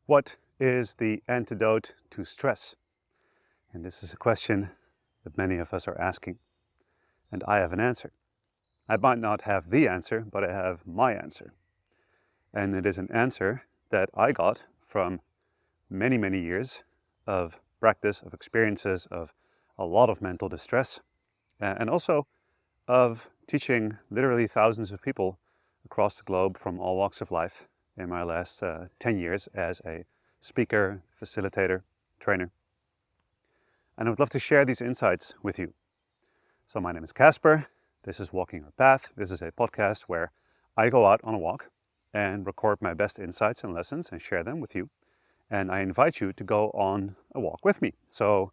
What is the antidote to stress? And this is a question that many of us are asking. And I have an answer. I might not have the answer, but I have my answer. And it is an answer that I got from many, many years of practice, of experiences, of a lot of mental distress, and also of teaching literally thousands of people across the globe from all walks of life in my last 10 years as a speaker, facilitator, trainer. And I would love to share these insights with you. So my name is Kasper. This is Walking Our Path. This is a podcast where I go out on a walk and record my best insights and lessons and share them with you. And I invite you to go on a walk with me. So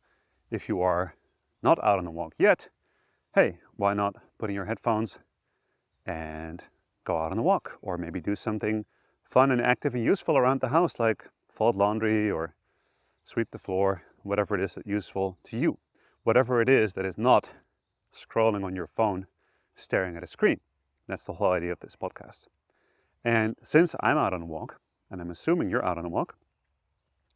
if you are not out on a walk yet, hey, why not put in your headphones and go out on a walk, or maybe do something fun and active and useful around the house, like fold laundry or sweep the floor, whatever it is that's useful to you. Whatever it is that is not scrolling on your phone, staring at a screen. That's the whole idea of this podcast. And since I'm out on a walk, and I'm assuming you're out on a walk,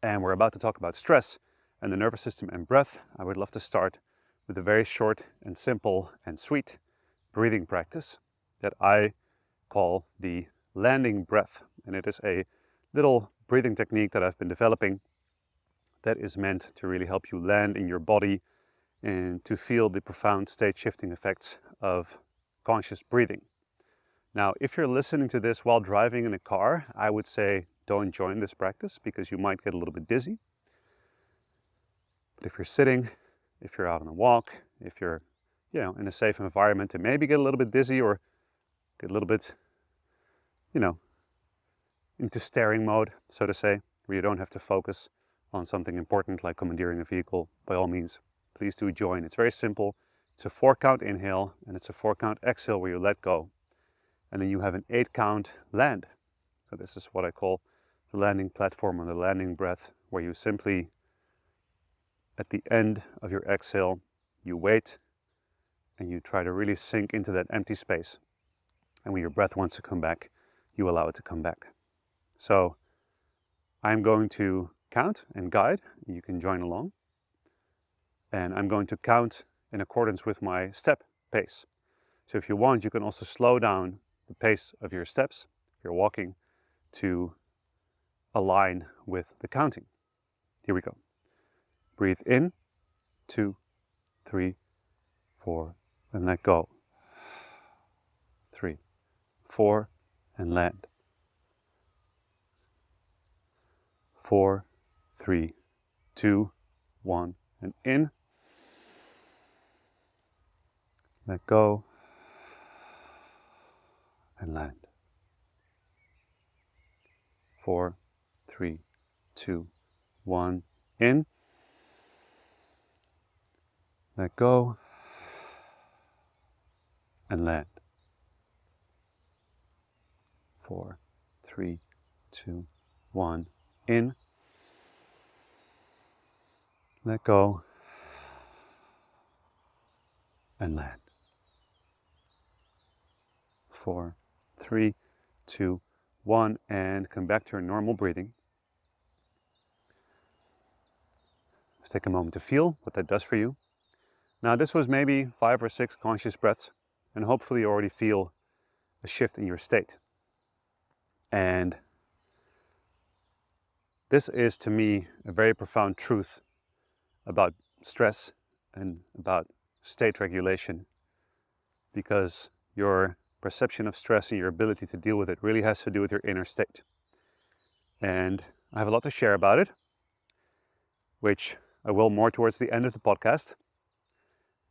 and we're about to talk about stress and the nervous system and breath, I would love to start with a very short and simple and sweet breathing practice that I call the landing breath. And it is a little breathing technique that I've been developing that is meant to really help you land in your body and to feel the profound state shifting effects of conscious breathing. Now, if you're listening to this while driving in a car, I would say don't join this practice because you might get a little bit dizzy. But if you're sitting, if you're out on a walk, if you're in a safe environment and maybe get a little bit dizzy or get a little bit, into staring mode, so to say, where you don't have to focus on something important like commandeering a vehicle, by all means, please do join. It's very simple. It's a 4-count inhale and it's a 4-count exhale where you let go. And then you have an 8-count land. So this is what I call the landing platform or the landing breath, where you simply, at the end of your exhale, you wait and you try to really sink into that empty space. And when your breath wants to come back, you allow it to come back. So I'm going to count and guide. You can join along. And I'm going to count in accordance with my step pace. So if you want, you can also slow down the pace of your steps, if you're walking, to align with the counting. Here we go. Breathe in, 2, 3, 4, and let go. 3, 4, and land. 4, 3, 2, 1, and in. Let go. And land. 4, 3, 2, 1, in. Let go. And land. 4, 3, 2, 1, in. Let go. And land. 4, 3, 2, 1, and come back to your normal breathing. Let's take a moment to feel what that does for you. Now, this was maybe 5 or 6 conscious breaths, and hopefully you already feel a shift in your state. And this is, to me, a very profound truth about stress and about state regulation, because your perception of stress and your ability to deal with it really has to do with your inner state. And I have a lot to share about it, which I will more towards the end of the podcast.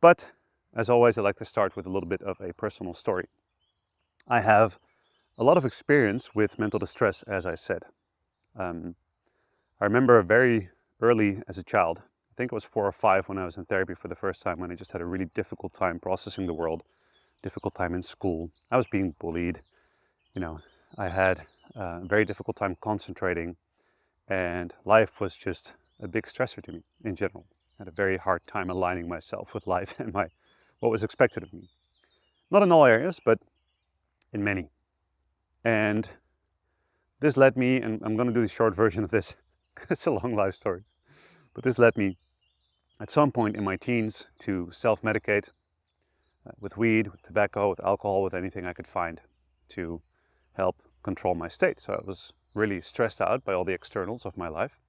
But as always, I like to start with a little bit of a personal story. I have a lot of experience with mental distress, as I said. I remember very early as a child, I think it was 4 or 5 when I was in therapy for the first time, when I just had a really difficult time processing the world. Difficult time in school. I was being bullied. I had a very difficult time concentrating, and life was just a big stressor to me in general. I had a very hard time aligning myself with life and what was expected of me. Not in all areas, but in many. And this led me, and I'm going to do the short version of this. It's a long life story. But this led me at some point in my teens to self-medicate with weed, with tobacco, with alcohol, with anything I could find to help control my state. So I was really stressed out by all the externals of my life.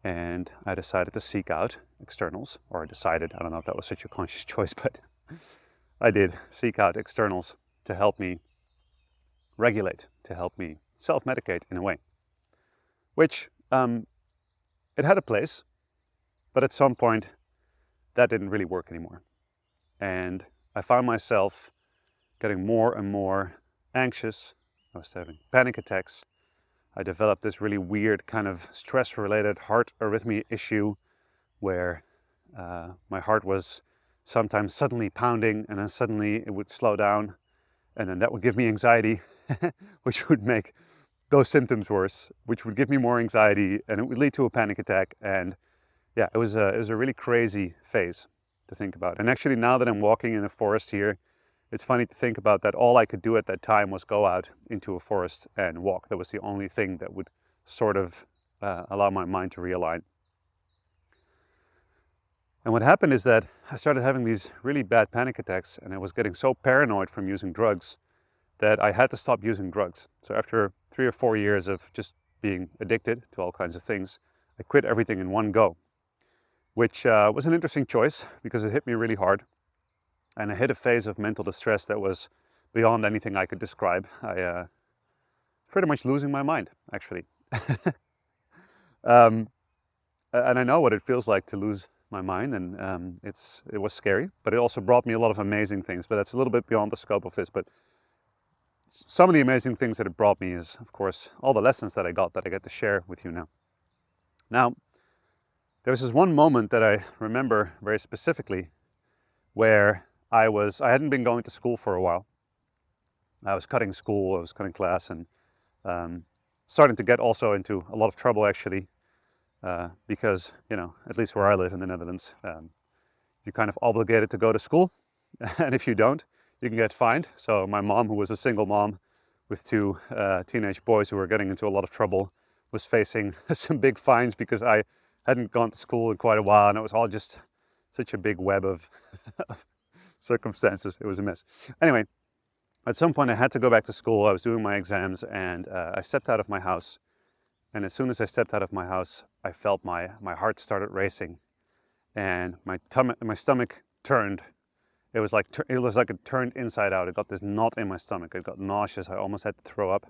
And I decided to seek out externals, or I decided, I don't know if that was such a conscious choice, but I did seek out externals to help me regulate, to help me self-medicate in a way, which it had a place, but at some point that didn't really work anymore. And I found myself getting more and more anxious. I was having panic attacks. I developed this really weird kind of stress-related heart arrhythmia issue where my heart was sometimes suddenly pounding, and then suddenly it would slow down, and then that would give me anxiety, which would make those symptoms worse, which would give me more anxiety, and it would lead to a panic attack. And yeah, it was a really crazy phase to think about. And actually, now that I'm walking in the forest here, it's funny to think about that all I could do at that time was go out into a forest and walk. That was the only thing that would sort of allow my mind to realign. And what happened is that I started having these really bad panic attacks, and I was getting so paranoid from using drugs that I had to stop using drugs. So after 3 or 4 years of just being addicted to all kinds of things, I quit everything in one go, which was an interesting choice because it hit me really hard. And I hit a phase of mental distress that was beyond anything I could describe. I pretty much losing my mind, actually. And I know what it feels like to lose my mind, and it was scary, but it also brought me a lot of amazing things. But that's a little bit beyond the scope of this. But some of the amazing things that it brought me is, of course, all the lessons that I got that I get to share with you now. Now, there was this one moment that I remember very specifically where I hadn't been going to school for a while. I was cutting school, I was cutting class, and starting to get also into a lot of trouble, actually, because, you know, at least where I live in the Netherlands, you're kind of obligated to go to school, and if you don't, you can get fined. So my mom, who was a single mom with 2 teenage boys who were getting into a lot of trouble, was facing some big fines because I hadn't gone to school in quite a while, and it was all just such a big web of circumstances. It was a mess. Anyway, at some point I had to go back to school. I was doing my exams, and I stepped out of my house. And as soon as I stepped out of my house, I felt my heart started racing, and my stomach turned. It was like it turned inside out. It got this knot in my stomach. It got nauseous. I almost had to throw up.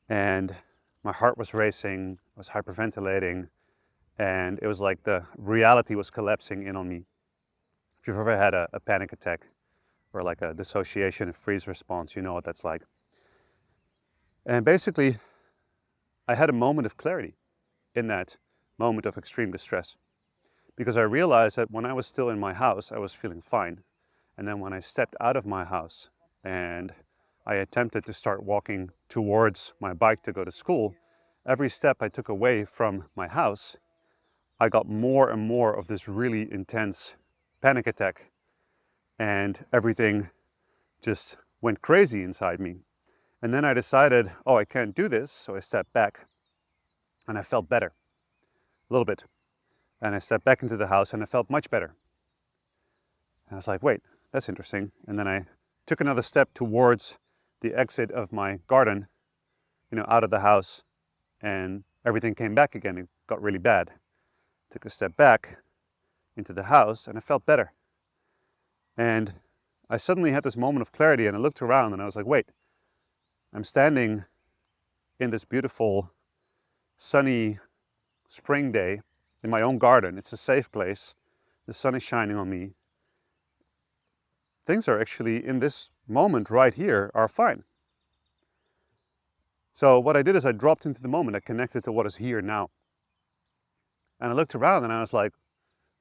And my heart was racing. I was hyperventilating. And it was like the reality was collapsing in on me. If you've ever had a panic attack or like a dissociation, a freeze response, you know what that's like. And basically, I had a moment of clarity in that moment of extreme distress, because I realized that when I was still in my house, I was feeling fine. And then when I stepped out of my house and I attempted to start walking towards my bike to go to school, every step I took away from my house, I got more and more of this really intense panic attack, and everything just went crazy inside me. And then I decided, oh, I can't do this. So I stepped back, and I felt better, a little bit. And I stepped back into the house, and I felt much better. And I was like, wait, that's interesting. And then I took another step towards the exit of my garden, you know, out of the house, and everything came back again. It got really bad. Took a step back into the house, and I felt better. And I suddenly had this moment of clarity, and I looked around, and I was like, wait, I'm standing in this beautiful sunny spring day in my own garden. It's a safe place. The sun is shining on me. Things are actually, in this moment right here, are fine. So what I did is I dropped into the moment. I connected to what is here now. And I looked around, and I was like,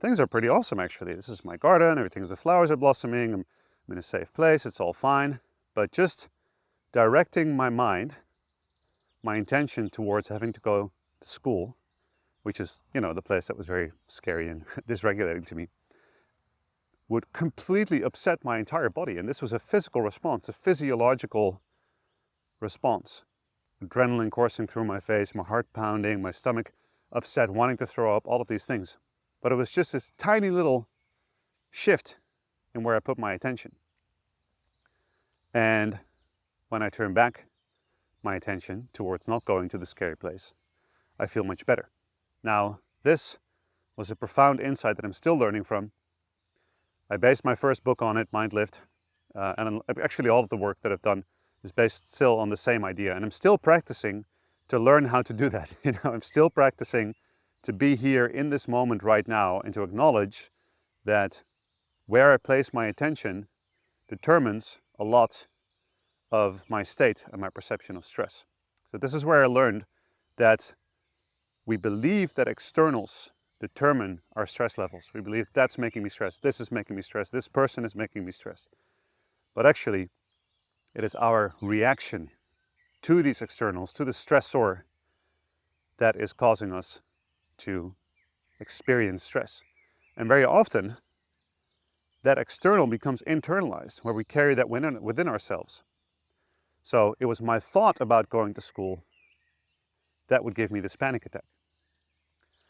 things are pretty awesome, actually. This is my garden. The flowers are blossoming. I'm in a safe place. It's all fine. But just directing my mind, my intention towards having to go to school, which is, you know, the place that was very scary and dysregulating to me, would completely upset my entire body. And this was a physical response, a physiological response. adrenaline coursing through my face, my heart pounding, my stomach upset, wanting to throw up, all of these things. But it was just this tiny little shift in where I put my attention. And when I turn back my attention towards not going to the scary place, I feel much better. Now, this was a profound insight that I'm still learning from. I based my first book on it, Mind Lift, and actually all of the work that I've done is based still on the same idea. And I'm still practicing to learn how to do that. I'm still practicing to be here in this moment right now and to acknowledge that where I place my attention determines a lot of my state and my perception of stress. So this is where I learned that we believe that externals determine our stress levels. We believe that's making me stressed, this is making me stressed, this person is making me stressed. But actually, it is our reaction to these externals, to the stressor, that is causing us to experience stress. And very often, that external becomes internalized, where we carry that within ourselves. So it was my thought about going to school that would give me this panic attack.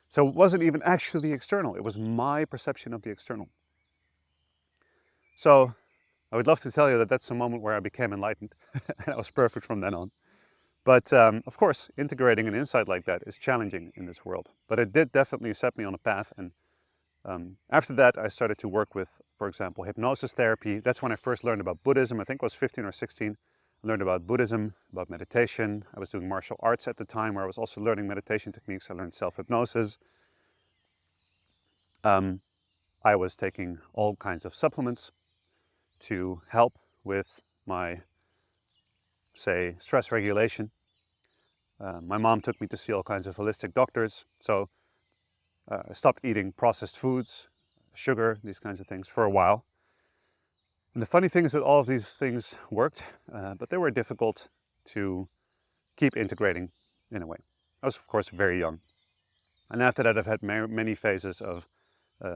So it wasn't even actually the external, it was my perception of the external. So I would love to tell you that that's a moment where I became enlightened and I was perfect from then on. But of course, integrating an insight like that is challenging in this world. But it did definitely set me on a path. And after that, I started to work with, for example, hypnosis therapy. That's when I first learned about Buddhism. I think I was 15 or 16. I learned about Buddhism, about meditation. I was doing martial arts at the time where I was also learning meditation techniques. I learned self-hypnosis. I was taking all kinds of supplements to help with my, say, stress regulation. My mom took me to see all kinds of holistic doctors. So I stopped eating processed foods, sugar, these kinds of things for a while. And the funny thing is that all of these things worked, but they were difficult to keep integrating in a way. I was, of course, very young. And after that, I've had many phases of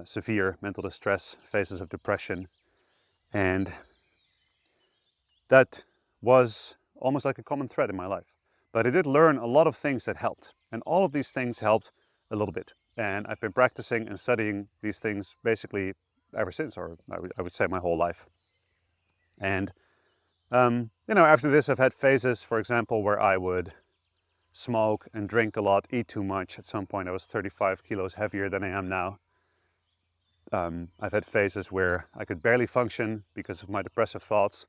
severe mental distress, phases of depression. And that was almost like a common thread in my life. But I did learn a lot of things that helped. And all of these things helped a little bit. And I've been practicing and studying these things basically ever since, or I would say my whole life. And, after this, I've had phases, for example, where I would smoke and drink a lot, eat too much. At some point, I was 35 kilos heavier than I am now. I've had phases where I could barely function because of my depressive thoughts.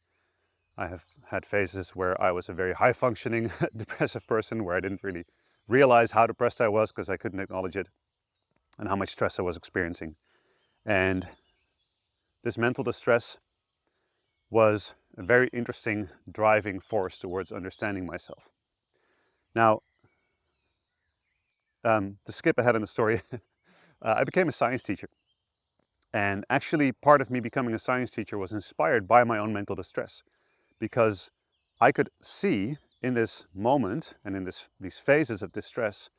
I have had phases where I was a very high-functioning depressive person, where I didn't really realize how depressed I was because I couldn't acknowledge it and how much stress I was experiencing. And this mental distress was a very interesting driving force towards understanding myself. Now, to skip ahead in the story, I became a science teacher. And actually, part of me becoming a science teacher was inspired by my own mental distress, because I could see in this moment and in these phases of distress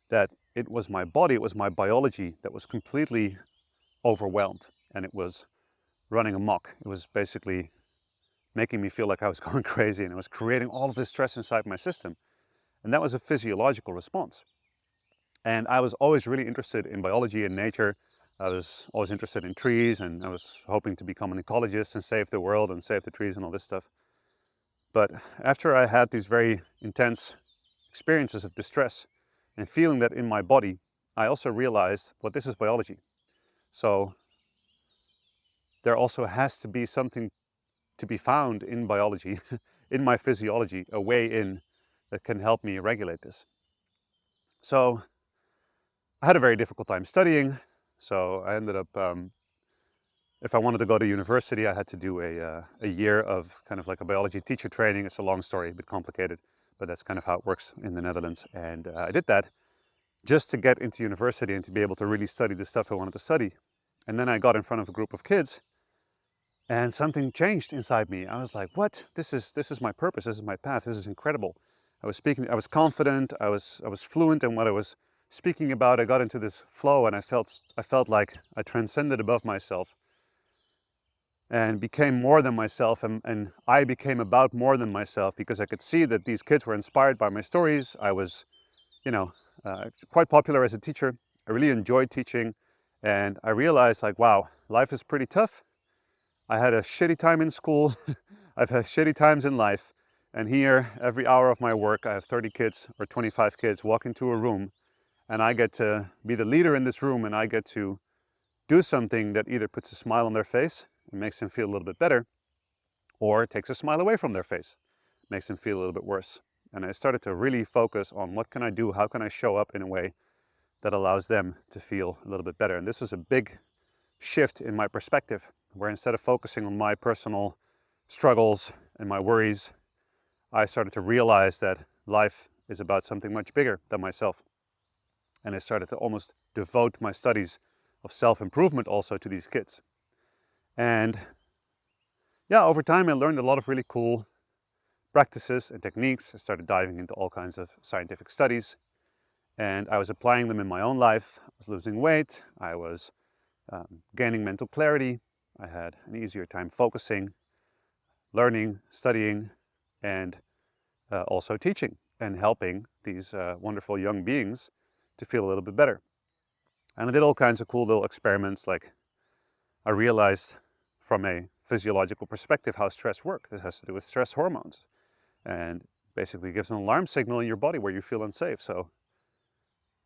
that it was my body, it was my biology that was completely overwhelmed, and it was running amok. It was basically making me feel like I was going crazy, and it was creating all of this stress inside my system. And that was a physiological response. And I was always really interested in biology and nature. I was always interested in trees, and I was hoping to become an ecologist and save the world and save the trees and all this stuff. But after I had these very intense experiences of distress and feeling that in my body, I also realized, well, this is biology. So there also has to be something to be found in biology, in my physiology, a way in that can help me regulate this. So I had a very difficult time studying. So I ended up, if I wanted to go to university, I had to do a year of kind of like a biology teacher training. It's a long story, a bit complicated, but that's kind of how it works in the Netherlands. And I did that just to get into university and to be able to really study the stuff I wanted to study. And then I got in front of a group of kids, and something changed inside me. I was like, what? This is my purpose, this is my path, this is incredible. I was speaking, I was confident, I was fluent in what I was speaking about. I got into this flow, and I felt like I transcended above myself. and became more than myself, and I became about more than myself, because I could see that these kids were inspired by my stories. I was, quite popular as a teacher. I really enjoyed teaching, and I realized, like, wow, life is pretty tough. I had a shitty time in school. I've had shitty times in life. And here, every hour of my work, I have 30 kids or 25 kids walk into a room, and I get to be the leader in this room, and I get to do something that either puts a smile on their face and makes them feel a little bit better, or takes a smile away from their face, makes them feel a little bit worse. And I started to really focus on what can I do, how can I show up in a way that allows them to feel a little bit better. And this was a big shift in my perspective, where instead of focusing on my personal struggles and my worries, I started to realize that life is about something much bigger than myself. And I started to almost devote my studies of self-improvement also to these kids. And yeah, over time I learned a lot of really cool practices and techniques. I started diving into all kinds of scientific studies, and I was applying them in my own life. I was losing weight, I was gaining mental clarity, I had an easier time focusing, learning, studying, and also teaching and helping these wonderful young beings to feel a little bit better. And I did all kinds of cool little experiments, like I realized from a physiological perspective how stress works. This has to do with stress hormones, and basically gives an alarm signal in your body where you feel unsafe. So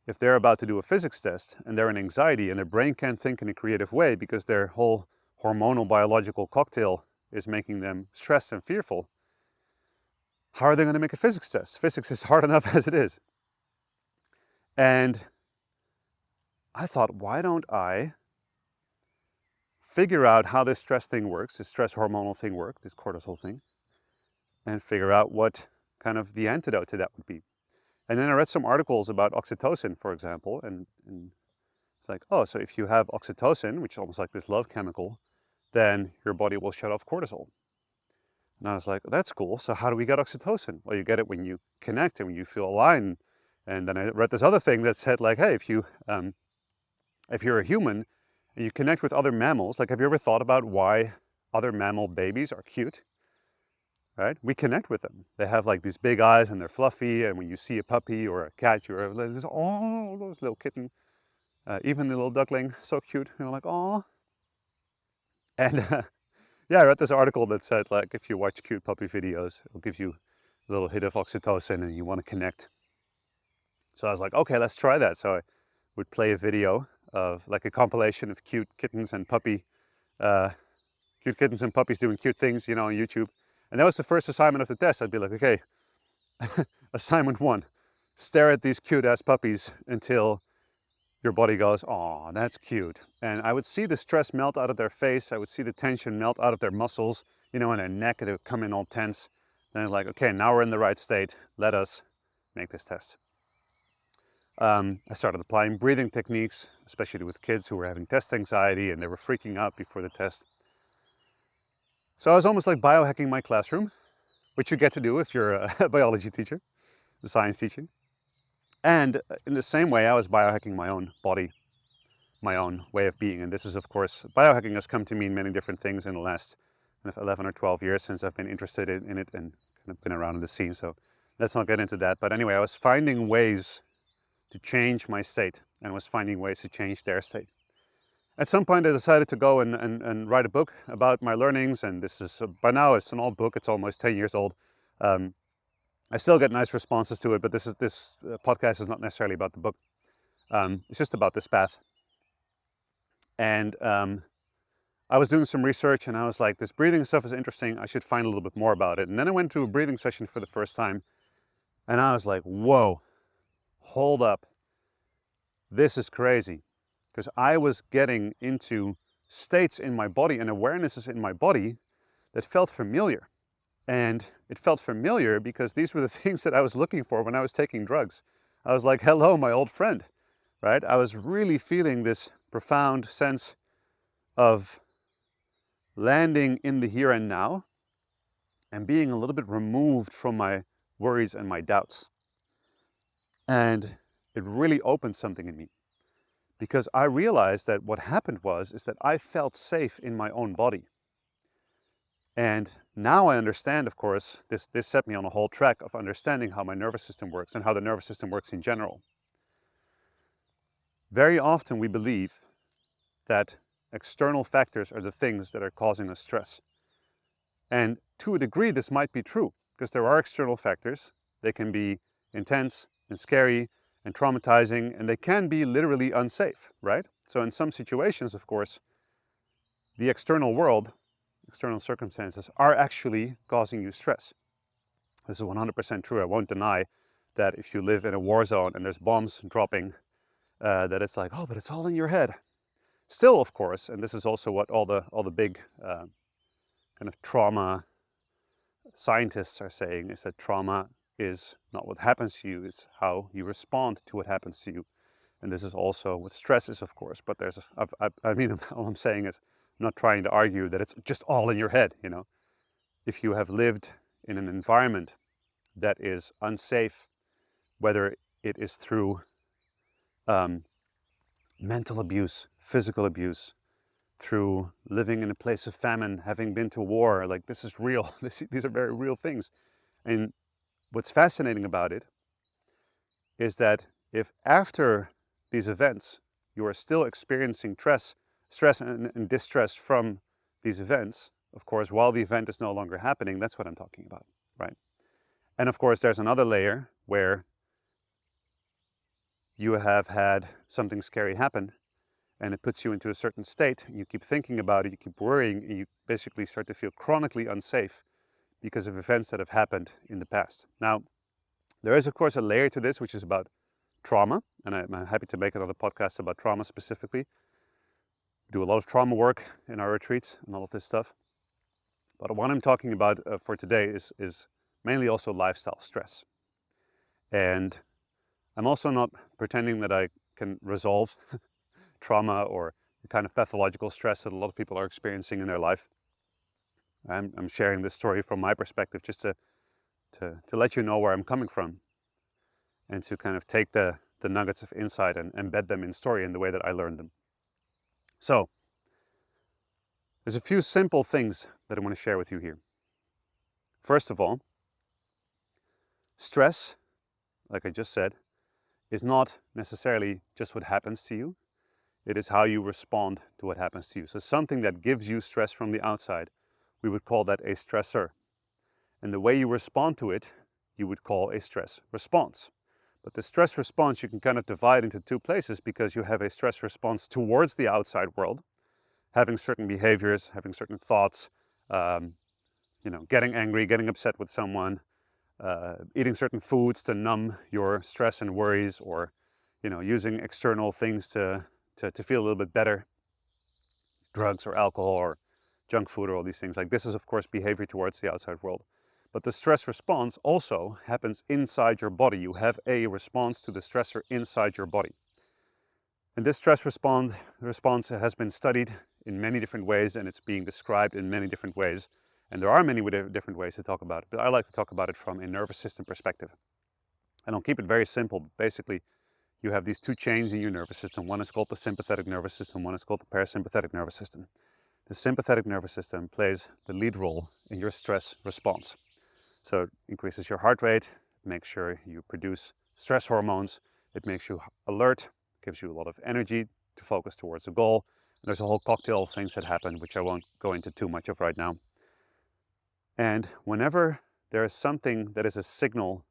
if they're about to do a physics test and they're in anxiety and their brain can't think in a creative way because their whole hormonal biological cocktail is making them stressed and fearful, how are they going to make a physics test? Physics is hard enough as it is. And I thought, why don't I figure out how this stress thing works, this stress hormonal thing works, this cortisol thing, and figure out what kind of the antidote to that would be. And then I read some articles about oxytocin, for example, and it's like, oh, so if you have oxytocin, which is almost like this love chemical, then your body will shut off cortisol. And I was like, that's cool. So how do we get oxytocin? Well, you get it when you connect and when you feel aligned. And then I read this other thing that said, like, hey, if you're a human and you connect with other mammals, like, have you ever thought about why other mammal babies are cute? Right? We connect with them. They have like these big eyes and they're fluffy. And when you see a puppy or a cat, you're like, oh, those little kitten, even the little duckling, so cute. You're like, oh. And yeah, I read this article that said, like, if you watch cute puppy videos, it'll give you a little hit of oxytocin and you want to connect. So I was like, okay, let's try that. So I would play a video of like a compilation of cute kittens and puppies doing cute things, on YouTube. And that was the first assignment of the test. I'd be like, okay, assignment 1, stare at these cute ass puppies until your body goes, oh, that's cute. And I would see the stress melt out of their face. I would see the tension melt out of their muscles, in their neck. They would come in all tense. Then I'm like, okay, now we're in the right state. Let us make this test. I started applying breathing techniques, especially with kids who were having test anxiety and they were freaking out before the test. So I was almost like biohacking my classroom, which you get to do if you're a biology teacher, the science teaching. And in the same way, I was biohacking my own body, my own way of being. And this is, of course, biohacking has come to mean many different things in the last 11 or 12 years since I've been interested in it and kind of been around in the scene. So let's not get into that. But anyway, I was finding ways to change my state and was finding ways to change their state. At some point, I decided to go and write a book about my learnings. And this is, by now, it's an old book. It's almost 10 years old. I still get nice responses to it, but this podcast is not necessarily about the book. It's just about this path. And I was doing some research and I was like, this breathing stuff is interesting. I should find a little bit more about it. And then I went to a breathing session for the first time and I was like, whoa, hold up. This is crazy. Because I was getting into states in my body and awarenesses in my body that felt familiar. And it felt familiar because these were the things that I was looking for when I was taking drugs. I was like, hello, my old friend, right? I was really feeling this profound sense of landing in the here and now and being a little bit removed from my worries and my doubts. And it really opened something in me because I realized that what happened is that I felt safe in my own body. And now I understand, of course, this set me on a whole track of understanding how my nervous system works and how the nervous system works in general. Very often we believe that external factors are the things that are causing us stress. And to a degree, this might be true, because there are external factors. They can be intense and scary and traumatizing, and they can be literally unsafe, right? So in some situations, of course, the external world, external circumstances are actually causing you stress. This is 100% true. I won't deny that if you live in a war zone and there's bombs dropping, that it's like, oh, but it's all in your head. Still, of course, and this is also what all the big kind of trauma scientists are saying, is that trauma is not what happens to you, it's how you respond to what happens to you. And this is also what stress is, of course. But there's, I mean, all I'm saying is, I'm not trying to argue that it's just all in your head, you know. If you have lived in an environment that is unsafe, whether it is through mental abuse, physical abuse, through living in a place of famine, having been to war, like this is real. These are very real things. And what's fascinating about it is that if after these events you are still experiencing stress and distress from these events, of course, while the event is no longer happening, that's what I'm talking about, right? And of course, there's another layer where you have had something scary happen and it puts you into a certain state, and you keep thinking about it, you keep worrying, and you basically start to feel chronically unsafe because of events that have happened in the past. Now, there is, of course, a layer to this, which is about trauma, and I'm happy to make another podcast about trauma specifically. We do a lot of trauma work in our retreats and all of this stuff. But what I'm talking about for today is mainly also lifestyle stress. And I'm also not pretending that I can resolve trauma or the kind of pathological stress that a lot of people are experiencing in their life. I'm sharing this story from my perspective just to let you know where I'm coming from, and to kind of take the nuggets of insight and embed them in story in the way that I learned them. So, there's a few simple things that I want to share with you here. First of all, stress, like I just said, is not necessarily just what happens to you. It is how you respond to what happens to you. So something that gives you stress from the outside, we would call that a stressor. And the way you respond to it, you would call a stress response. But the stress response you can kind of divide into two places, because you have a stress response towards the outside world, having certain behaviors, having certain thoughts, getting angry, getting upset with someone, eating certain foods to numb your stress and worries, or using external things to feel a little bit better, drugs or alcohol or junk food or all these things. Like, this is, of course, behavior towards the outside world. But the stress response also happens inside your body. You have a response to the stressor inside your body. And this stress response has been studied in many different ways, and it's being described in many different ways. And there are many different ways to talk about it, but I like to talk about it from a nervous system perspective. And I'll keep it very simple. Basically, you have these two chains in your nervous system. One is called the sympathetic nervous system, one is called the parasympathetic nervous system. The sympathetic nervous system plays the lead role in your stress response. So it increases your heart rate, makes sure you produce stress hormones, it makes you alert, gives you a lot of energy to focus towards a goal. And there's a whole cocktail of things that happen, which I won't go into too much of right now. And whenever there is something that is a signal,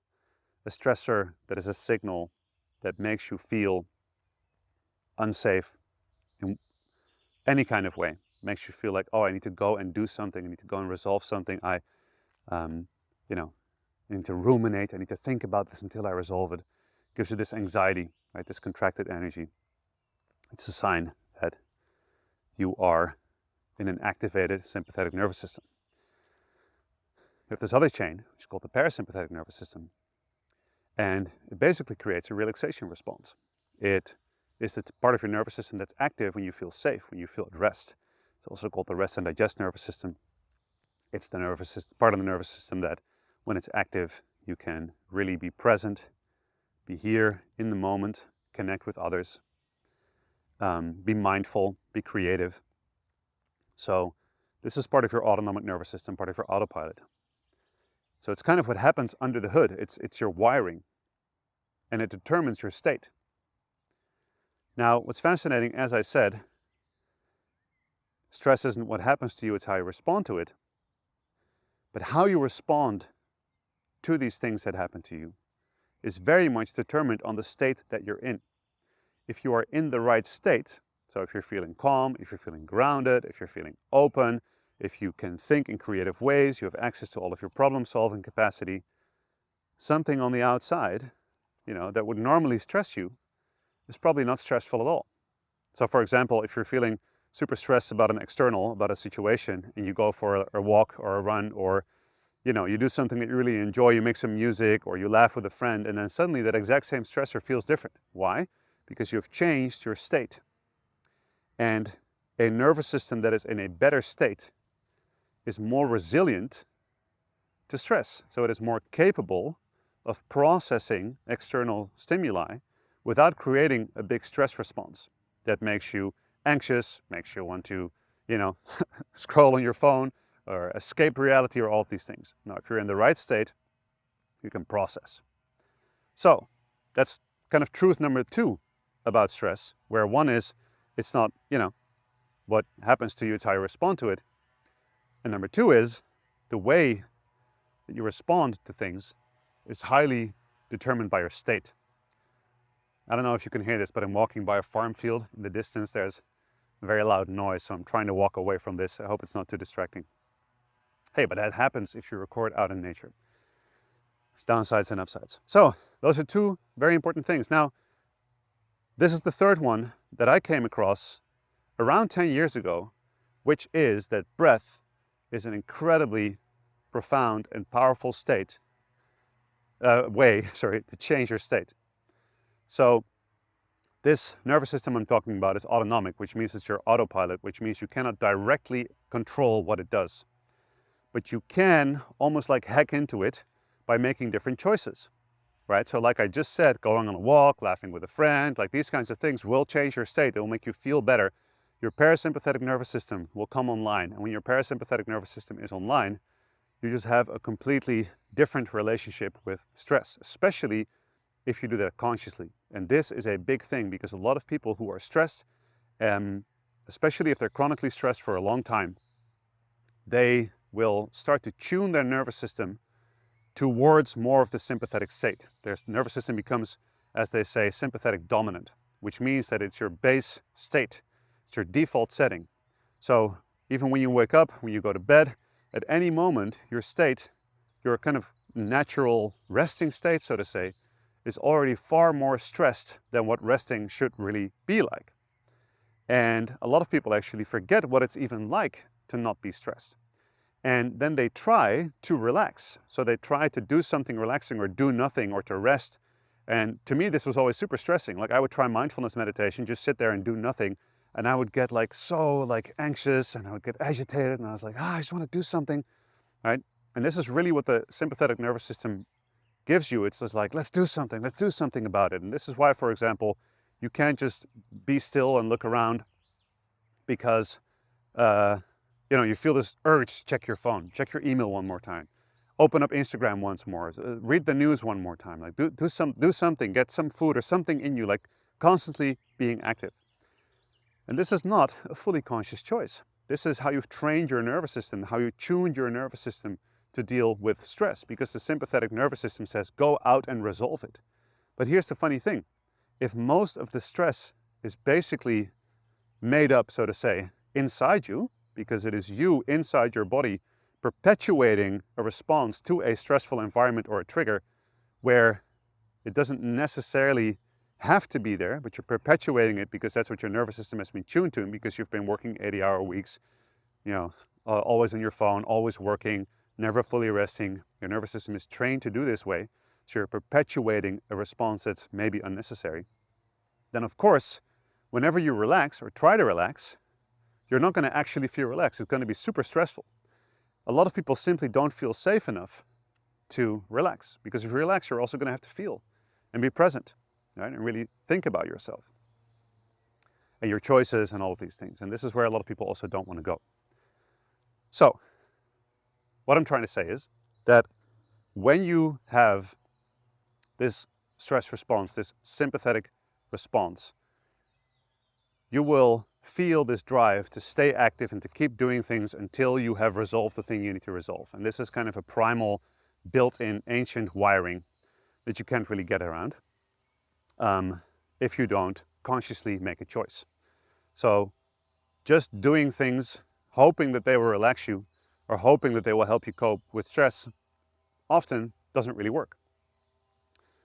a stressor that is a signal that makes you feel unsafe in any kind of way, makes you feel like, oh, I need to go and do something, I need to go and resolve something, I need to ruminate, I need to think about this until I resolve it, gives you this anxiety, right? This contracted energy. It's a sign that you are in an activated sympathetic nervous system. You have this other chain, which is called the parasympathetic nervous system, and it basically creates a relaxation response. It is the part of your nervous system that's active when you feel safe, when you feel at rest. It's also called the rest and digest nervous system. It's the nervous system, part of the nervous system that, when it's active, you can really be present, be here in the moment, connect with others, be mindful, be creative. So This is part of your autonomic nervous system, part of your autopilot. So it's kind of what happens under the hood. It's your wiring, and it determines your state. Now, what's fascinating, as I said, stress isn't what happens to you, it's how you respond to it. But how you respond to these things that happen to you is very much determined on the state that you're in. If you are in the right state, so if you're feeling calm, if you're feeling grounded, if you're feeling open, if you can think in creative ways, you have access to all of your problem-solving capacity, something on the outside, that would normally stress you is probably not stressful at all. So for example, if you're feeling super stressed about an external, about a situation, and you go for a walk or a run, or you do something that you really enjoy, you make some music, or you laugh with a friend, and then suddenly that exact same stressor feels different. Why? Because you've changed your state. And a nervous system that is in a better state is more resilient to stress. So it is more capable of processing external stimuli without creating a big stress response that makes you anxious, makes you want to, scroll on your phone or escape reality or all of these things. Now, if you're in the right state, you can process. So that's kind of truth number 2 about stress, where one is, it's not, what happens to you, it's how you respond to it. And number 2 is, the way that you respond to things is highly determined by your state. I don't know if you can hear this, but I'm walking by a farm field. In the distance, there's a very loud noise, so I'm trying to walk away from this. I hope it's not too distracting. Hey, but that happens if you record out in nature. There's downsides and upsides. So those are 2 very important things. Now, this is the 3rd one that I came across around 10 years ago, which is that breath is an incredibly profound and powerful way to change your state. So this nervous system I'm talking about is autonomic, which means it's your autopilot, which means you cannot directly control what it does. But you can almost like hack into it by making different choices, right? So like I just said, going on a walk, laughing with a friend, like these kinds of things will change your state. It will make you feel better. Your parasympathetic nervous system will come online. And when your parasympathetic nervous system is online, you just have a completely different relationship with stress, especially if you do that consciously. And this is a big thing because a lot of people who are stressed, especially if they're chronically stressed for a long time, they will start to tune their nervous system towards more of the sympathetic state. Their nervous system becomes, as they say, sympathetic dominant, which means that it's your base state. It's your default setting. So even when you wake up, when you go to bed, at any moment, your state, your kind of natural resting state, so to say, is already far more stressed than what resting should really be like. And a lot of people actually forget what it's even like to not be stressed. And then they try to relax. So they try to do something relaxing or do nothing or to rest. And to me, this was always super stressing. Like I would try mindfulness meditation, just sit there and do nothing. And I would get so anxious and I would get agitated and I was like, I just want to do something, right? And this is really what the sympathetic nervous system gives you. It's just like, let's do something about it. And this is why, for example, you can't just be still and look around because, you feel this urge to check your phone, check your email one more time, open up Instagram once more, read the news one more time, like do something, get some food or something in you, like constantly being active. And this is not a fully conscious choice. This is how you've trained your nervous system, how you tuned your nervous system to deal with stress, because the sympathetic nervous system says, go out and resolve it. But here's the funny thing. If most of the stress is basically made up, so to say, inside you, because it is you inside your body perpetuating a response to a stressful environment or a trigger where it doesn't necessarily have to be there, but you're perpetuating it because that's what your nervous system has been tuned to, and because you've been working 80-hour weeks, always on your phone, always working, never fully resting. Your nervous system is trained to do this way, so you're perpetuating a response that's maybe unnecessary. Then of course, whenever you relax or try to relax, you're not going to actually feel relaxed. It's going to be super stressful. A lot of people simply don't feel safe enough to relax, because if you relax, you're also going to have to feel and be present, right? And really think about yourself and your choices and all of these things. And this is where a lot of people also don't want to go. So what I'm trying to say is that when you have this stress response, this sympathetic response, you will feel this drive to stay active and to keep doing things until you have resolved the thing you need to resolve. And this is kind of a primal, built-in ancient wiring that you can't really get around if you don't consciously make a choice. So just doing things, hoping that they will relax you or hoping that they will help you cope with stress, often doesn't really work.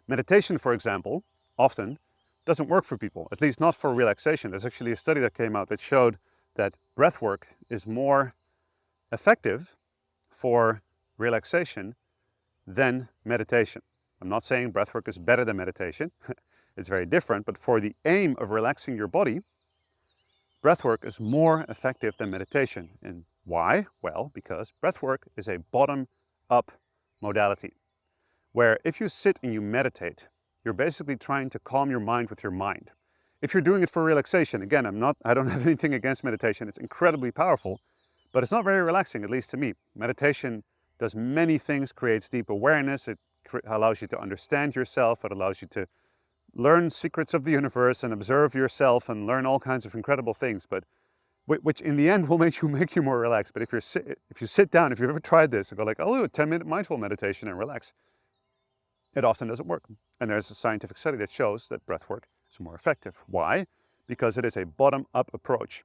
Meditation, for example, often doesn't work for people, at least not for relaxation. There's actually a study that came out that showed that breathwork is more effective for relaxation than meditation. I'm not saying breathwork is better than meditation. It's very different, but for the aim of relaxing your body, breathwork is more effective than meditation. And why? Well, because breathwork is a bottom-up modality, where if you sit and you meditate, you're basically trying to calm your mind with your mind. If you're doing it for relaxation, again, I don't have anything against meditation. It's incredibly powerful, but it's not very relaxing, at least to me. Meditation does many things, creates deep awareness. It allows you to understand yourself. It allows you to learn secrets of the universe and observe yourself and learn all kinds of incredible things, but which in the end will make you more relaxed. But if you sit down, if you've ever tried this, and go like, I'll do a 10-minute mindful meditation and relax, it often doesn't work. And there's a scientific study that shows that breathwork is more effective. Why? Because it is a bottom-up approach.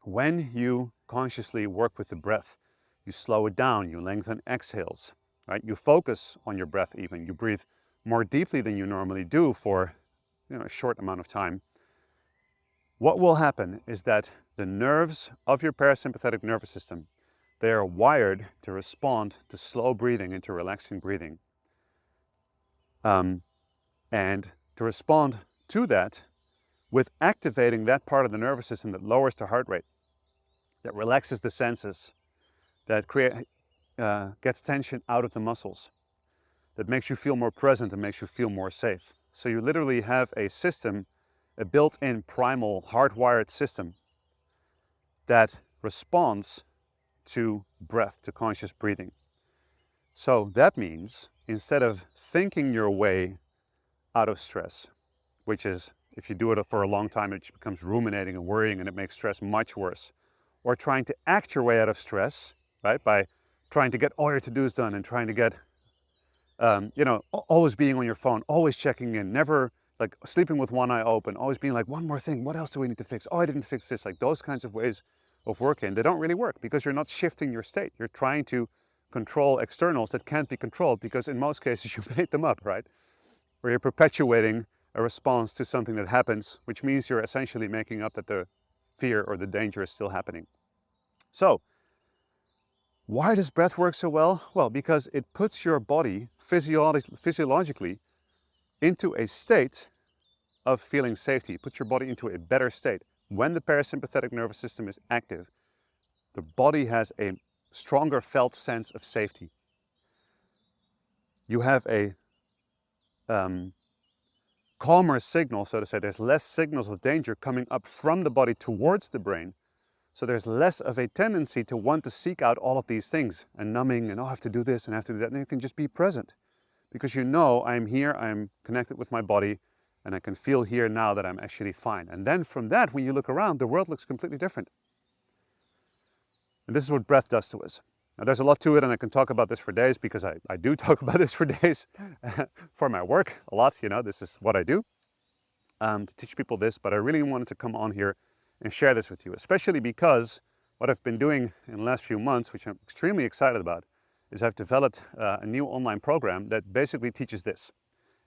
When you consciously work with the breath, you slow it down, you lengthen exhales, right? You focus on your breath even. You breathe more deeply than you normally do for a short amount of time. What will happen is that the nerves of your parasympathetic nervous system, they are wired to respond to slow breathing and to relaxing breathing. And to respond to that with activating that part of the nervous system that lowers the heart rate, that relaxes the senses, that gets tension out of the muscles, that makes you feel more present and makes you feel more safe. So you literally have a system, a built-in primal hardwired system that responds to breath, to conscious breathing. So that means instead of thinking your way out of stress, which is, if you do it for a long time, it becomes ruminating and worrying and it makes stress much worse. Or trying to act your way out of stress, right? By trying to get all your to-dos done and trying to get, always being on your phone, always checking in, never like sleeping with one eye open, always being like, one more thing, what else do we need to fix? Oh, I didn't fix this. Like those kinds of ways of working, they don't really work because you're not shifting your state. You're trying to control externals that can't be controlled because in most cases you've made them up, right? Or you're perpetuating a response to something that happens, which means you're essentially making up that the fear or the danger is still happening. So, why does breath work so well? Well, because it puts your body physiologically into a state of feeling safety. It puts your body into a better state. When the parasympathetic nervous system is active, the body has a stronger felt sense of safety. You have a calmer signal, so to say. There's less signals of danger coming up from the body towards the brain. So there's less of a tendency to want to seek out all of these things and numbing and, oh, I have to do this and I have to do that. And you can just be present because you know I'm here, I'm connected with my body, and I can feel here now that I'm actually fine. And then from that, when you look around, the world looks completely different. And this is what breath does to us. Now, there's a lot to it, and I can talk about this for days because I do talk about this for days for my work a lot. This is what I do to teach people this, but I really wanted to come on here and share this with you, especially because what I've been doing in the last few months, which I'm extremely excited about, is I've developed a new online program that basically teaches this.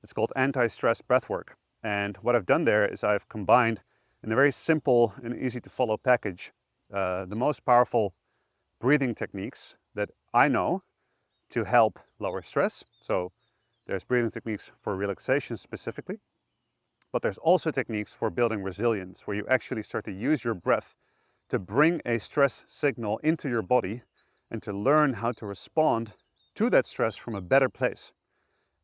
It's called Anti-Stress Breathwork. And what I've done there is I've combined in a very simple and easy to follow package the most powerful breathing techniques that I know to help lower stress. So there's breathing techniques for relaxation specifically, but there's also techniques for building resilience, where you actually start to use your breath to bring a stress signal into your body and to learn how to respond to that stress from a better place.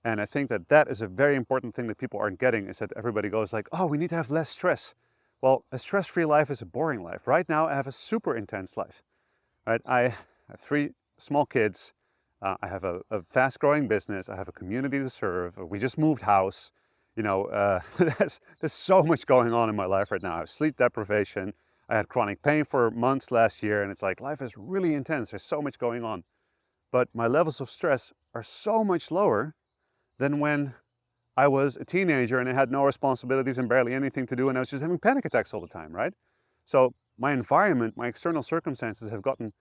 And I think that that is a very important thing that people aren't getting, is that everybody goes like, oh, we need to have less stress. Well, a stress-free life is a boring life. Right now, I have a super intense life. right? I have 3 small kids. I have a fast-growing business. I have a community to serve. We just moved house. There's so much going on in my life right now. I have sleep deprivation. I had chronic pain for months last year, and it's like life is really intense. There's so much going on. But my levels of stress are so much lower than when I was a teenager and I had no responsibilities and barely anything to do, and I was just having panic attacks all the time, right? So my environment, my external circumstances have gotten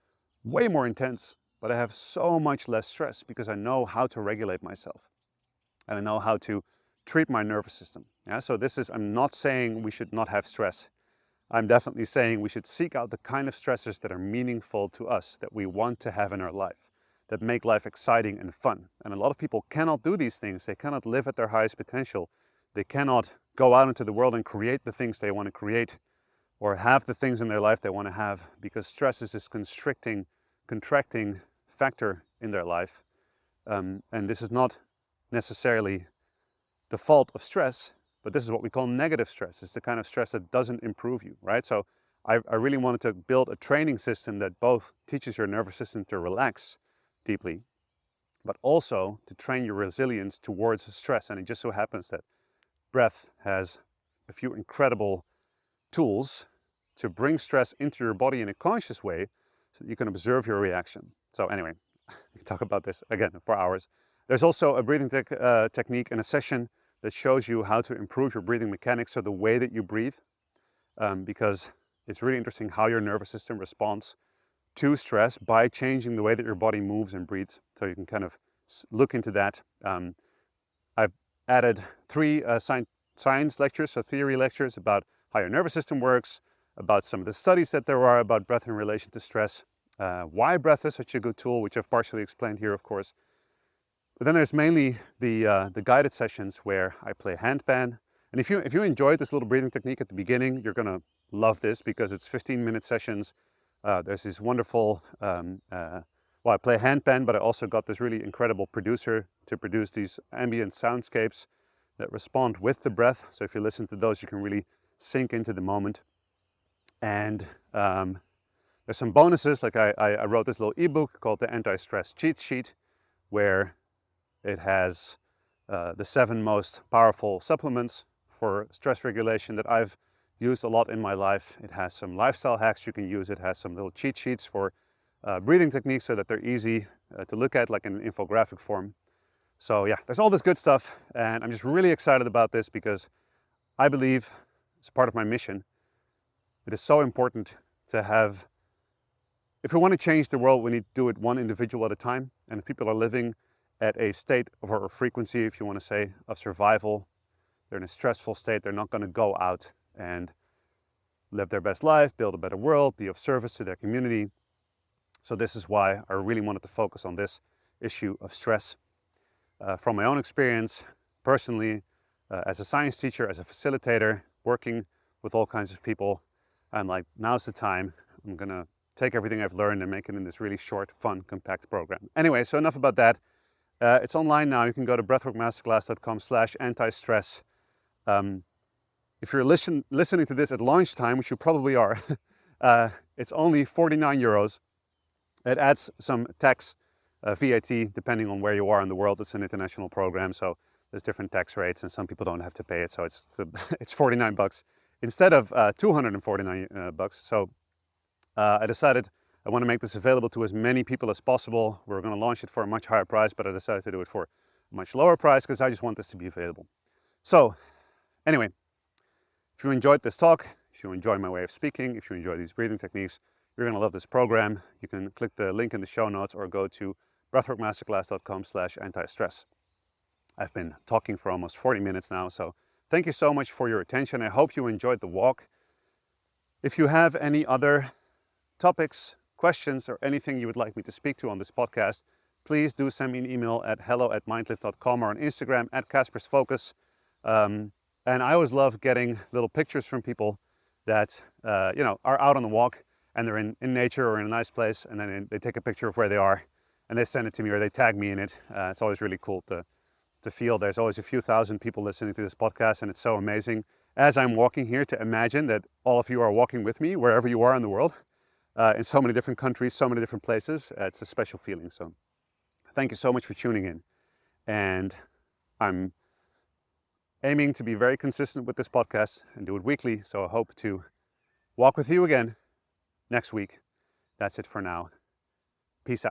way more intense, but I have so much less stress because I know how to regulate myself and I know how to treat my nervous system. Yeah, so I'm not saying we should not have stress. I'm definitely saying we should seek out the kind of stressors that are meaningful to us, that we want to have in our life, that make life exciting and fun. And a lot of people cannot do these things. They cannot live at their highest potential. They cannot go out into the world and create the things they want to create or have the things in their life they want to have, because stress is this constricting, contracting factor in their life. And this is not necessarily the fault of stress, but this is what we call negative stress. It's the kind of stress that doesn't improve you, right? So I really wanted to build a training system that both teaches your nervous system to relax deeply, but also to train your resilience towards stress. And it just so happens that breath has a few incredible tools to bring stress into your body in a conscious way so that you can observe your reaction. So anyway, we can talk about this again for hours. There's also a breathing technique in a session that shows you how to improve your breathing mechanics, so the way that you breathe, because it's really interesting how your nervous system responds to stress by changing the way that your body moves and breathes. So you can kind of look into that. I've added 3 science lectures, so theory lectures about how your nervous system works, about some of the studies that there are about breath in relation to stress, why breath is such a good tool, which I've partially explained here, of course. But then there's mainly the guided sessions where I play handpan. And if you enjoyed this little breathing technique at the beginning, you're gonna love this because it's 15-minute sessions. There's this wonderful, I play handpan, but I also got this really incredible producer to produce these ambient soundscapes that respond with the breath. So if you listen to those, you can really sink into the moment. And there's some bonuses, like I wrote this little ebook called the Anti-Stress Cheat Sheet, where it has the 7 most powerful supplements for stress regulation that I've used a lot in my life. It has some lifestyle hacks you can use. It has some little cheat sheets for breathing techniques so that they're easy to look at, like in an infographic form. So yeah, there's all this good stuff, and I'm just really excited about this because I believe it's part of my mission. It is so important to have, if we want to change the world, we need to do it one individual at a time. And if people are living at a state of, or frequency, if you want to say, of survival, they're in a stressful state, they're not going to go out and live their best life, build a better world, be of service to their community. So this is why I really wanted to focus on this issue of stress. From my own experience, personally, as a science teacher, as a facilitator, working with all kinds of people, I'm like, now's the time. I'm gonna take everything I've learned and make it in this really short, fun, compact program. Anyway, so enough about that. It's online now. You can go to breathworkmasterclass.com/anti-stress. If you're listening to this at launch time, which you probably are, it's only 49 euros. It adds some tax, VAT, depending on where you are in the world. It's an international program, so there's different tax rates, and some people don't have to pay it. So it's 49 bucks instead of 249 bucks. So I decided I want to make this available to as many people as possible. We're going to launch it for a much higher price, but I decided to do it for a much lower price because I just want this to be available. So anyway, if you enjoyed this talk, if you enjoy my way of speaking, if you enjoy these breathing techniques, you're going to love this program. You can click the link in the show notes or go to breathworkmasterclass.com/anti-stress. I've been talking for almost 40 minutes now, so thank you so much for your attention. I hope you enjoyed the walk. If you have any other topics, questions, or anything you would like me to speak to on this podcast, please do send me an email at hello@mindlift.com or on Instagram at Kaspersfocus. And I always love getting little pictures from people that are out on the walk and they're in nature or in a nice place, and then they take a picture of where they are and they send it to me or they tag me in it. It's always really cool to feel there's always a few thousand people listening to this podcast, and it's so amazing as I'm walking here to imagine that all of you are walking with me wherever you are in the world. in so many different countries, so many different places. It's a special feeling. So thank you so much for tuning in. And I'm aiming to be very consistent with this podcast and do it weekly. So I hope to walk with you again next week. That's it for now.